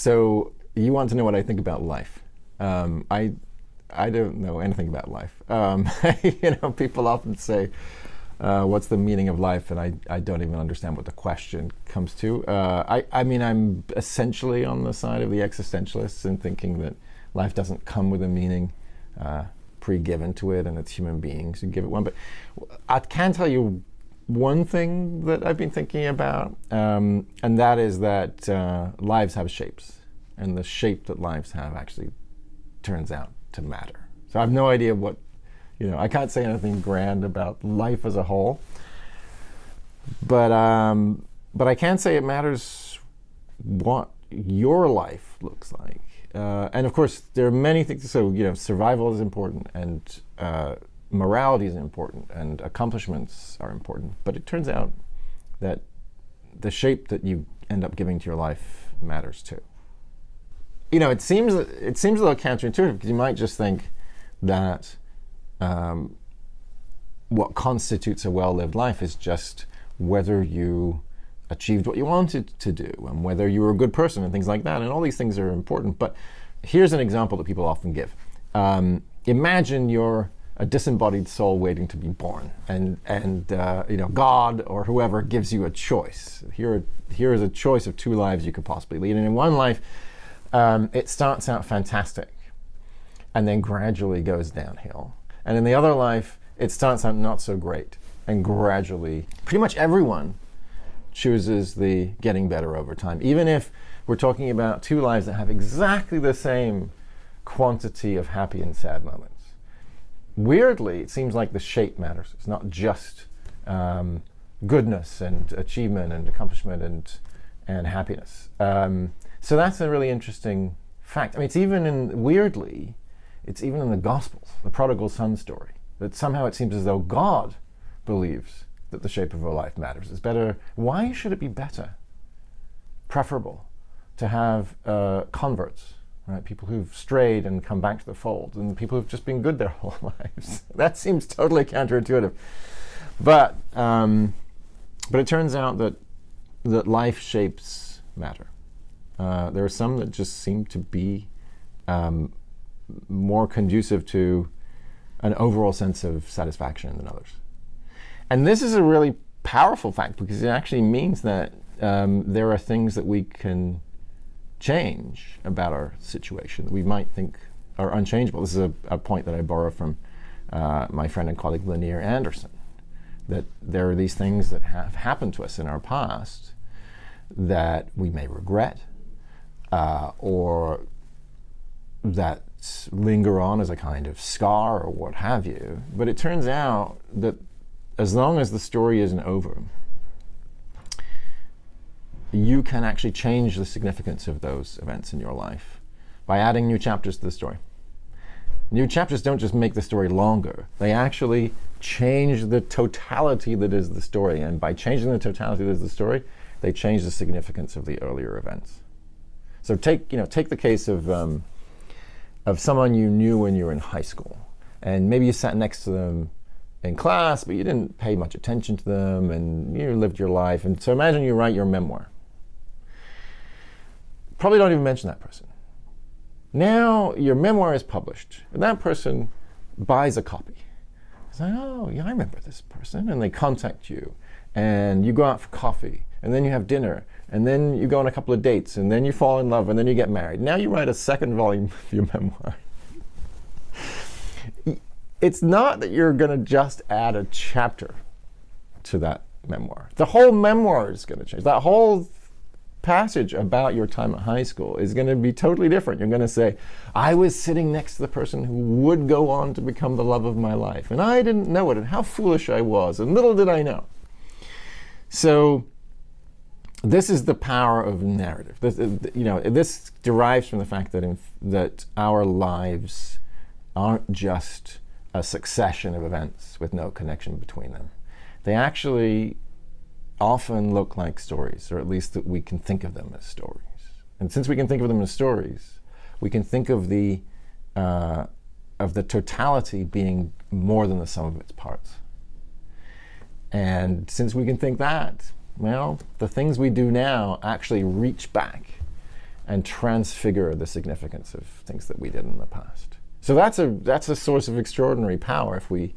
So you want to know what I think about life. I don't know anything about life. People often say, what's the meaning of life? And I don't even understand what the question comes to. I mean, I'm essentially on the side of the existentialists in thinking that life doesn't come with a meaning pre-given to it, and it's human beings who give it one. But I can tell you one thing that I've been thinking about, and that is that lives have shapes, and the shape that lives have actually turns out to matter. So I have no idea what, I can't say anything grand about life as a whole, but I can say it matters what your life looks like. And of course, there are many things. So, survival is important, and morality is important, and accomplishments are important. But it turns out that the shape that you end up giving to your life matters too. It seems a little counterintuitive, because you might just think that what constitutes a well-lived life is just whether you achieved what you wanted to do, and whether you were a good person, and things like that. And all these things are important. But here's an example that people often give. Imagine you're a disembodied soul waiting to be born, and God or whoever gives you a choice. Here is a choice of two lives you could possibly lead. And in one life, it starts out fantastic, and then gradually goes downhill. And in the other life, it starts out not so great, and gradually, pretty much everyone chooses the getting better over time, even if we're talking about two lives that have exactly the same quantity of happy and sad moments. Weirdly, it seems like the shape matters. It's not just goodness and achievement and accomplishment and happiness. So that's a really interesting fact. I mean, it's even in the Gospels, the prodigal son story, that somehow it seems as though God believes that the shape of a life matters. It's better. Why should it be better, preferable, to have converts, right? People who've strayed and come back to the fold, and people who've just been good their whole lives? That seems totally counterintuitive. But it turns out that life shapes matter. There are some that just seem to be more conducive to an overall sense of satisfaction than others. And this is a really powerful fact, because it actually means that there are things that we can change about our situation that we might think are unchangeable. This is a point that I borrow from my friend and colleague Lanier Anderson, that there are these things that have happened to us in our past that we may regret, or that linger on as a kind of scar or what have you. But it turns out that as long as the story isn't over, you can actually change the significance of those events in your life by adding new chapters to the story. New chapters don't just make the story longer, they actually change the totality that is the story. And by changing the totality that is the story, they change the significance of the earlier events. So take the case of someone you knew when you were in high school, and maybe you sat next to them in class, but you didn't pay much attention to them, and you lived your life. And so imagine you write your memoir. Probably don't even mention that person. Now your memoir is published, and that person buys a copy. It's like, oh yeah, I remember this person, and they contact you, and you go out for coffee, and then you have dinner, and then you go on a couple of dates, and then you fall in love, and then you get married. Now you write a second volume of your memoir. It's not that you're going to just add a chapter to that memoir. The whole memoir is going to change. That whole passage about your time at high school is going to be totally different. You're going to say, I was sitting next to the person who would go on to become the love of my life, and I didn't know it, and how foolish I was, and little did I know. So this is the power of narrative. This derives from the fact that our lives aren't just a succession of events with no connection between them. They actually often look like stories, or at least that we can think of them as stories. And since we can think of them as stories, we can think of the totality being more than the sum of its parts. And since we can think that, well, the things we do now actually reach back and transfigure the significance of things that we did in the past. So that's a source of extraordinary power if we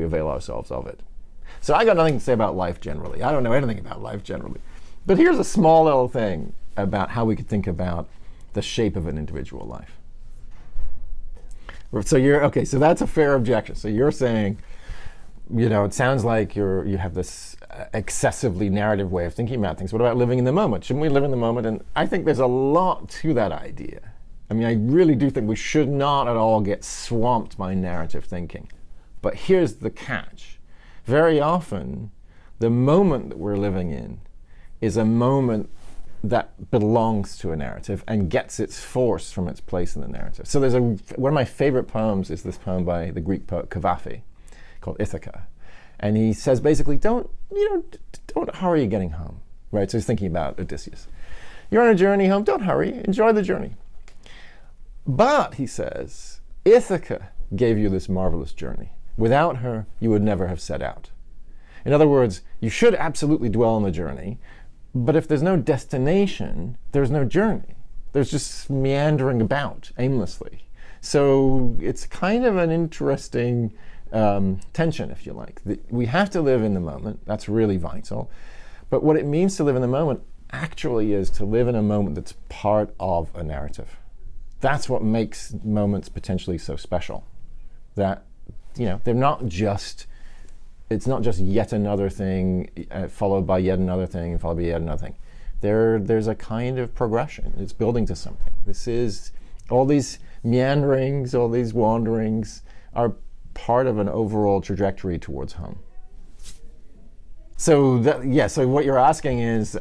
avail ourselves of it. So I got nothing to say about life generally. I don't know anything about life generally. But here's a small little thing about how we could think about the shape of an individual life. So that's a fair objection. So you're saying, it sounds like you have this excessively narrative way of thinking about things. What about living in the moment? Shouldn't we live in the moment? And I think there's a lot to that idea. I mean, I really do think we should not at all get swamped by narrative thinking. But here's the catch. Very often, the moment that we're living in is a moment that belongs to a narrative and gets its force from its place in the narrative. So one of my favorite poems is this poem by the Greek poet Cavafy called Ithaca. And he says basically, don't hurry getting home, right? So he's thinking about Odysseus. You're on a journey home, don't hurry, enjoy the journey. But, he says, Ithaca gave you this marvelous journey. Without her, you would never have set out. In other words, you should absolutely dwell on the journey, but if there's no destination, there's no journey. There's just meandering about aimlessly. So it's kind of an interesting tension, if you like. We have to live in the moment. That's really vital. But what it means to live in the moment actually is to live in a moment that's part of a narrative. That's what makes moments potentially so special. That, they're not just, it's not just yet another thing followed by yet another thing, followed by yet another thing. There's a kind of progression. It's building to something. This is, all these meanderings, all these wanderings are part of an overall trajectory towards home. So what you're asking is,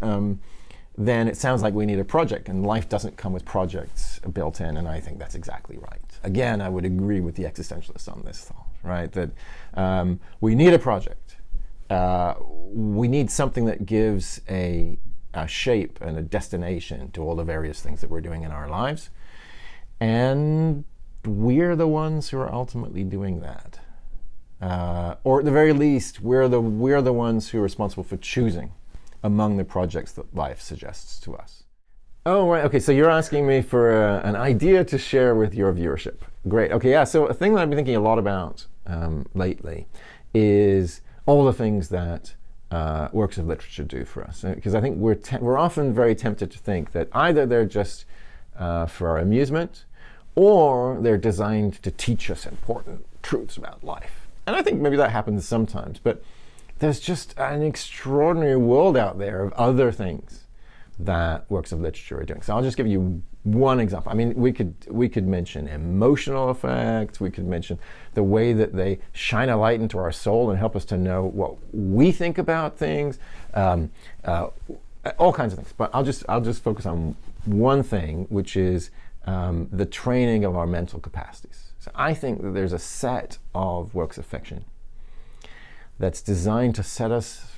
then it sounds like we need a project, and life doesn't come with projects built in, and I think that's exactly right. Again, I would agree with the existentialists on this thought, right? That we need a project. We need something that gives a shape and a destination to all the various things that we're doing in our lives. And we're the ones who are ultimately doing that. Or at the very least, we're the ones who are responsible for choosing among the projects that life suggests to us. Oh, right. Okay, so you're asking me for an idea to share with your viewership. Great. Okay, yeah. So a thing that I've been thinking a lot about lately is all the things that works of literature do for us. Because I think we're often very tempted to think that either they're just for our amusement, or they're designed to teach us important truths about life. And I think maybe that happens sometimes, but there's just an extraordinary world out there of other things that works of literature are doing. So I'll just give you one example. I mean, we could mention emotional effects. We could mention the way that they shine a light into our soul and help us to know what we think about things, all kinds of things. But I'll just focus on one thing, which is the training of our mental capacities. So I think that there's a set of works of fiction that's designed to set us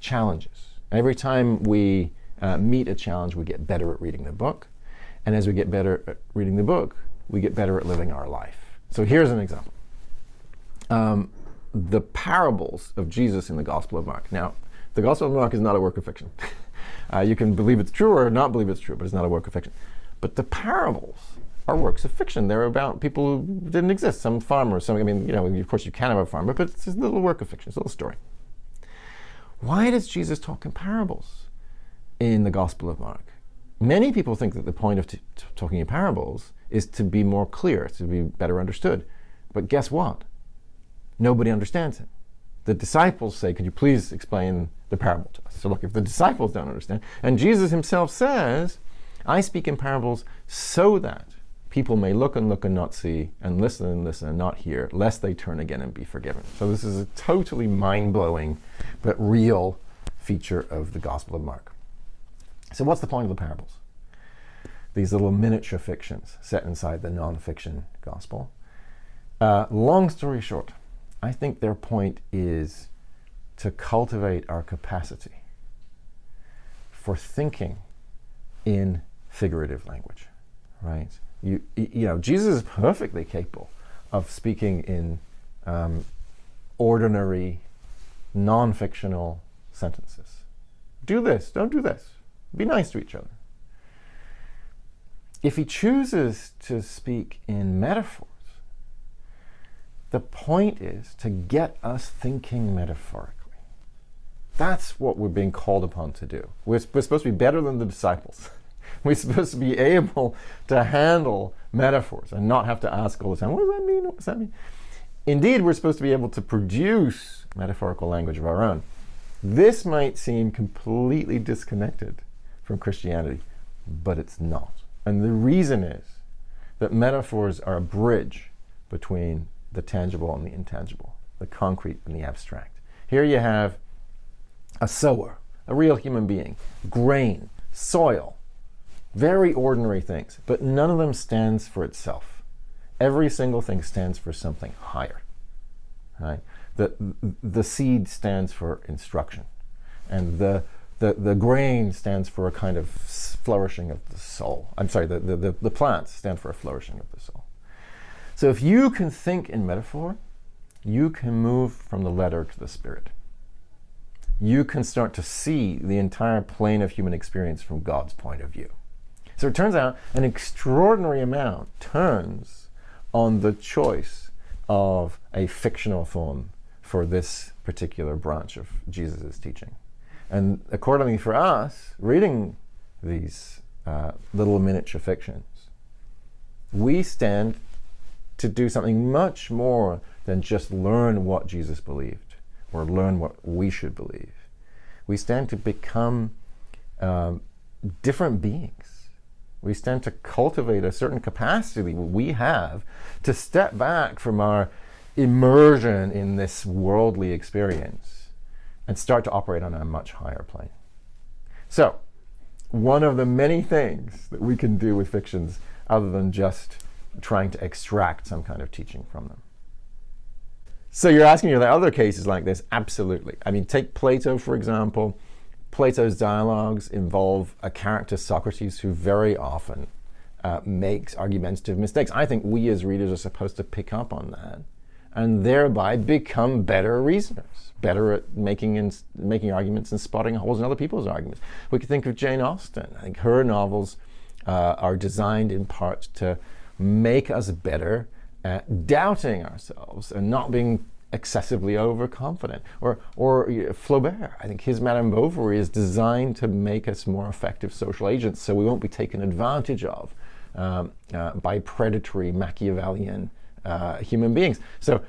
challenges. Every time we meet a challenge, we get better at reading the book. And as we get better at reading the book, we get better at living our life. So here's an example. The parables of Jesus in the Gospel of Mark. Now, the Gospel of Mark is not a work of fiction. You can believe it's true or not believe it's true, but it's not a work of fiction. But the parables are works of fiction. They're about people who didn't exist, some farmers, of course you can have a farmer, but it's a little work of fiction, it's a little story. Why does Jesus talk in parables in the Gospel of Mark? Many people think that the point of talking in parables is to be more clear, to be better understood. But guess what? Nobody understands it. The disciples say, could you please explain the parable to us? So look, if the disciples don't understand, and Jesus himself says, I speak in parables so that people may look and not see, and listen and not hear, lest they turn again and be forgiven. So this is a totally mind-blowing but real feature of the Gospel of Mark. So what's the point of the parables? These little miniature fictions set inside the non-fiction gospel. Long story short, I think their point is to cultivate our capacity for thinking in figurative language, right? Jesus is perfectly capable of speaking in ordinary, non-fictional sentences. Do this, don't do this. Be nice to each other. if he chooses to speak in metaphors, the point is to get us thinking metaphorically. That's what we're being called upon to do. We're supposed to be better than the disciples. We're supposed to be able to handle metaphors and not have to ask all the time, what does that mean? What does that mean? Indeed, we're supposed to be able to produce metaphorical language of our own. This might seem completely disconnected from Christianity, but it's not. And the reason is that metaphors are a bridge between the tangible and the intangible, the concrete and the abstract. Here you have a sower, a real human being, grain, soil, very ordinary things, but none of them stands for itself. Every single thing stands for something higher. Right? The seed stands for instruction, and the grain stands for a kind of flourishing of the soul. I'm sorry, the plants stand for a flourishing of the soul. So if you can think in metaphor, you can move from the letter to the spirit. You can start to see the entire plane of human experience from God's point of view. So it turns out an extraordinary amount turns on the choice of a fictional form for this particular branch of Jesus' teaching. And accordingly for us, reading these little miniature fictions, we stand to do something much more than just learn what Jesus believed or learn what we should believe. We stand to become different beings. We stand to cultivate a certain capacity we have to step back from our immersion in this worldly experience and start to operate on a much higher plane. So, one of the many things that we can do with fictions other than just trying to extract some kind of teaching from them. So you're asking, are there other cases like this? Absolutely. I mean, take Plato, for example. Plato's dialogues involve a character, Socrates, who very often makes argumentative mistakes. I think we as readers are supposed to pick up on that and thereby become better reasoners, better at making arguments and spotting holes in other people's arguments. We could think of Jane Austen. I think her novels are designed in part to make us better at doubting ourselves and not being excessively overconfident. Or Flaubert, I think his Madame Bovary is designed to make us more effective social agents so we won't be taken advantage of by predatory Machiavellian human beings. So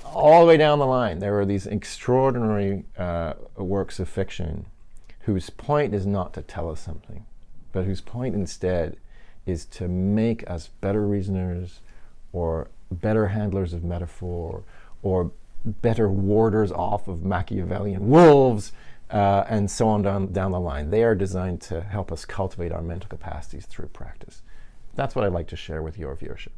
all the way down the line, there are these extraordinary works of fiction whose point is not to tell us something, but whose point instead is to make us better reasoners or better handlers of metaphor or better warders off of Machiavellian wolves, and so on down the line. They are designed to help us cultivate our mental capacities through practice. That's what I'd like to share with your viewership.